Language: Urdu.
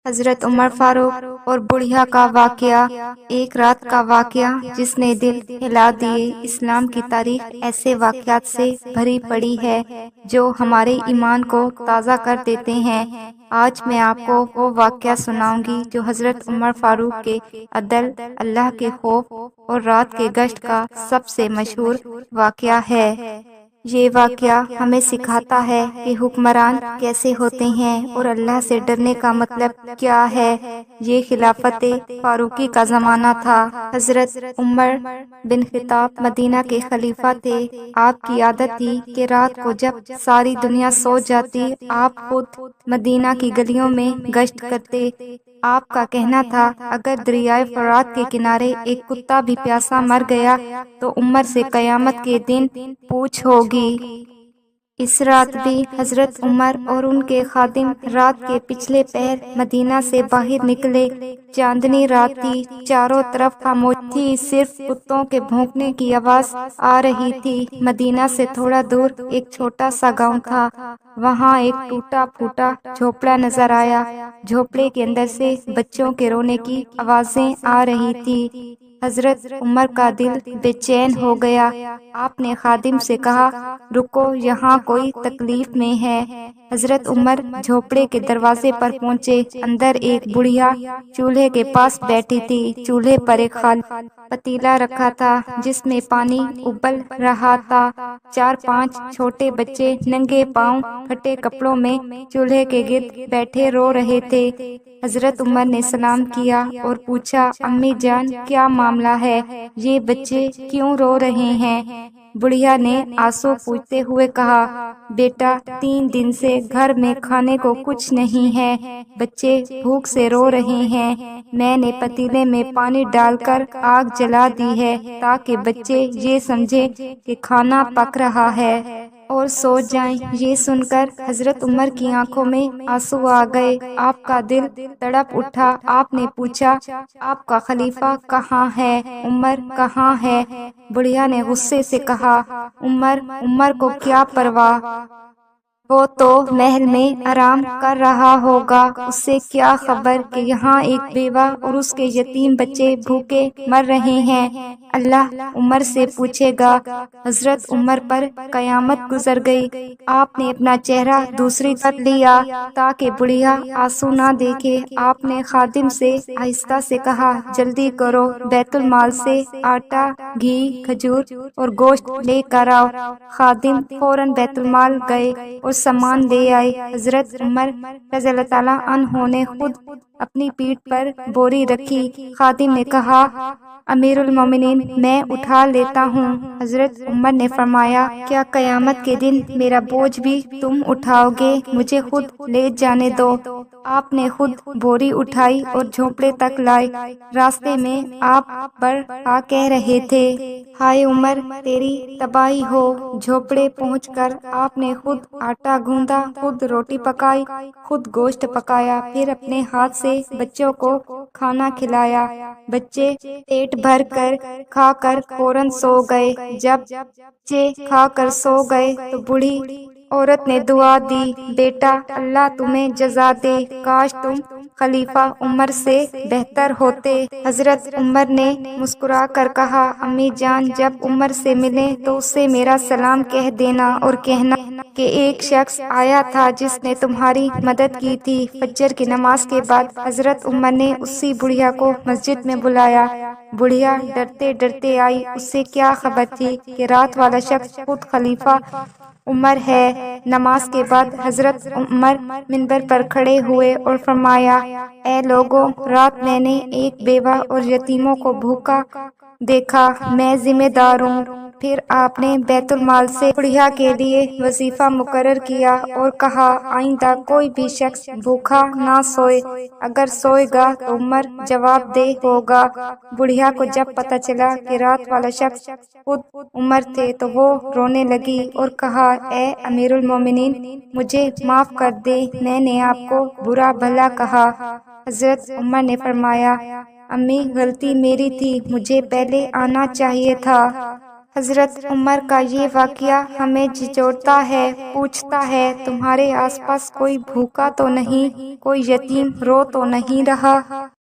حضرت عمر فاروق اور بڑھیا کا واقعہ۔ ایک رات کا واقعہ جس نے دل ہلا دیے۔ اسلام کی تاریخ ایسے واقعات سے بھری پڑی ہے جو ہمارے ایمان کو تازہ کر دیتے ہیں۔ آج میں آپ کو وہ واقعہ سناؤں گی جو حضرت عمر فاروق کے عدل، اللہ کے خوف اور رات کے گشت کا سب سے مشہور واقعہ ہے۔ یہ واقعہ ہمیں سکھاتا ہے کہ حکمران کیسے ہوتے ہیں اور اللہ سے ڈرنے کا مطلب کیا ہے۔ یہ خلافت فاروقی کا زمانہ تھا۔ حضرت عمر بن خطاب مدینہ کے خلیفہ تھے۔ آپ کی عادت تھی کہ رات کو جب ساری دنیا سو جاتی آپ خود مدینہ کی گلیوں میں گشت کرتے۔ آپ کا کہنا تھا اگر دریائے فرات کے کنارے ایک کتا بھی پیاسا مر گیا تو عمر سے قیامت کے دن پوچھ ہوگی۔ اس رات بھی حضرت عمر اور ان کے خادم رات کے پچھلے پہر مدینہ سے باہر نکلے۔ چاندنی رات تھی، چاروں طرف خاموشی تھی، صرف کتوں کے بھونکنے کی آواز آ رہی تھی۔ مدینہ سے تھوڑا دور ایک چھوٹا سا گاؤں تھا۔ وہاں ایک ٹوٹا پھوٹا جھونپڑا نظر آیا۔ جھونپڑے کے اندر سے بچوں کے رونے کی آوازیں آ رہی تھی۔ حضرت عمر کا دل بے چین ہو گیا۔ آپ نے خادم سے کہا رکو، یہاں کوئی تکلیف میں ہے۔ حضرت عمر جھونپڑے کے دروازے پر پہنچے۔ اندر ایک بڑھیا چولہے کے پاس بیٹھی تھی۔ چولہے پر ایک خالی پتیلا رکھا تھا جس میں پانی ابل رہا تھا۔ 4-5 چھوٹے بچے ننگے پاؤں پھٹے کپڑوں میں چولہے کے گرد بیٹھے رو رہے تھے۔ حضرت عمر نے سلام کیا اور پوچھا امی جان کیا معاملہ ہے؟ یہ بچے کیوں رو رہے ہیں؟ بڑھیا نے آنسو پوچھتے ہوئے کہا بیٹا 3 دن سے گھر میں کھانے کو کچھ نہیں ہے، بچے بھوک سے رو رہے ہیں۔ میں نے پتیلے میں پانی ڈال کر آگ جلا دی ہے تاکہ بچے یہ سمجھیں کہ کھانا پک رہا ہے اور سو جائیں۔ یہ سن کر حضرت عمر کی آنکھوں میں آنسو آ گئے۔ آپ کا دل تڑپ اٹھا۔ آپ نے پوچھا آپ کا خلیفہ کہاں ہے؟ عمر کہاں ہے؟ بڑھیا نے غصے سے کہا عمر کو کیا پرواہ، وہ تو محل میں آرام کر رہا ہوگا، اسے کیا خبر کہ یہاں ایک بیوہ اور اس کے یتیم بچے بھوکے مر رہے ہیں، اللہ عمر سے پوچھے گا۔ حضرت عمر پر قیامت گزر گئی۔ آپ نے اپنا چہرہ دوسری طرف لیا تاکہ بڑھیا آنسو نہ دیکھے۔ آپ نے خادم سے آہستہ سے کہا جلدی کرو، بیت المال سے آٹا، گھی، کھجور اور گوشت لے کر آؤ۔ خادم فوراً بیت المال گئے اور سامان لے آئے۔ حضرت عمر رضی اللہ تعالیٰ عنہ نے خود اپنی پیٹھ پر بوری رکھی۔ خادم نے کہا امیر المومنین میں اٹھا لیتا ہوں۔ حضرت عمر نے فرمایا کیا قیامت کے دن میرا بوجھ بھی تم اٹھاؤ گے؟ مجھے خود لے جانے دو۔ آپ نے خود بوری اٹھائی اور جھونپڑے تک لائے۔ راستے میں آپ بڑھ کہہ رہے تھے ہائے عمر تیری تباہی ہو۔ جھونپڑے پہنچ کر آپ نے خود آٹا گوندھا، خود روٹی پکائی، خود گوشت پکایا، پھر اپنے ہاتھ سے بچوں کو کھانا کھلایا۔ بچے پیٹ بھر کر کھا کر فوراً سو گئے۔ جب بچے کھا کر سو گئے تو بوڑھی عورت نے دعا دی بیٹا اللہ تمہیں جزا دے، کاش تم خلیفہ عمر سے بہتر ہوتے۔ حضرت عمر نے مسکرا کر کہا امی جان جب عمر سے ملیں تو اسے میرا سلام کہہ دینا اور کہنا کہ ایک شخص آیا تھا جس نے تمہاری مدد کی تھی۔ فجر کی نماز کے بعد حضرت عمر نے اسی بڑھیا کو مسجد میں بلایا۔ بڑھیا ڈرتے ڈرتے آئی۔ اسے کیا خبر تھی کہ رات والا شخص خود خلیفہ عمر ہے۔ نماز کے بعد حضرت عمر منبر پر کھڑے ہوئے اور فرمایا اے لوگوں، رات میں نے ایک بیوہ اور یتیموں کو بھوکا دیکھا، میں ذمہ دار ہوں۔ پھر آپ نے بیت المال سے بڑھیا کے لیے وظیفہ مقرر کیا اور کہا آئندہ کوئی بھی شخص بھوکا نہ سوئے، اگر سوئے گا تو عمر جواب دہ ہوگا۔ بڑھیا کو جب پتہ چلا کہ رات والا شخص خود عمر تھے تو وہ رونے لگی اور کہا اے امیر المومنین مجھے معاف کر دے، میں نے آپ کو برا بھلا کہا۔ حضرت عمر نے فرمایا امی غلطی میری تھی، مجھے پہلے آنا چاہیے تھا۔ حضرت عمر کا یہ واقعہ ہمیں جھنجھوڑتا ہے، پوچھتا ہے تمہارے آس پاس کوئی بھوکا تو نہیں، کوئی یتیم رو تو نہیں رہا؟